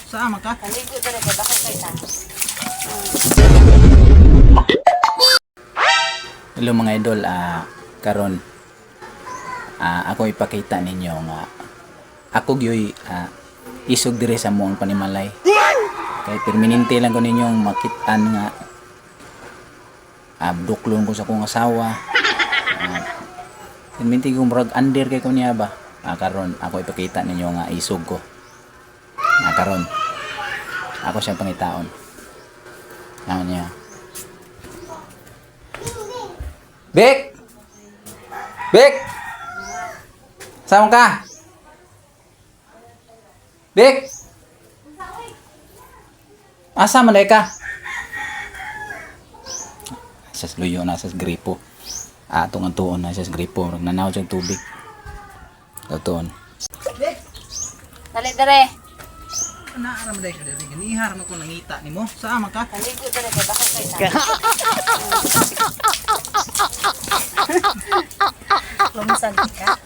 Saan man ka? Naligo talaga baka kay ta. Hello mga idol, karon ako ipakita ninyo nga ako gyoy isog dire sa muang panimalay. Kay permanente lang ko ninyong makitaan nga abduklon ko sa akong asawa. Permanente kong murag under kay ko niya ba. Karon ako ipakita ninyo nga isog ko. Karon ako siyang pangitaon. Ano niya? Bek! Bek! Saan ka? Bek! Asa man ka? Sa luyo na sa gripo. Atong ang tuon na sa gripo. Nagnanaw siyang tubig. Tuon. Dali dere. Naaram day ka diri. Ganihar man ko nangita nimo. Saan man ka? Naligo talaga baka kay ta. Lumisan ka.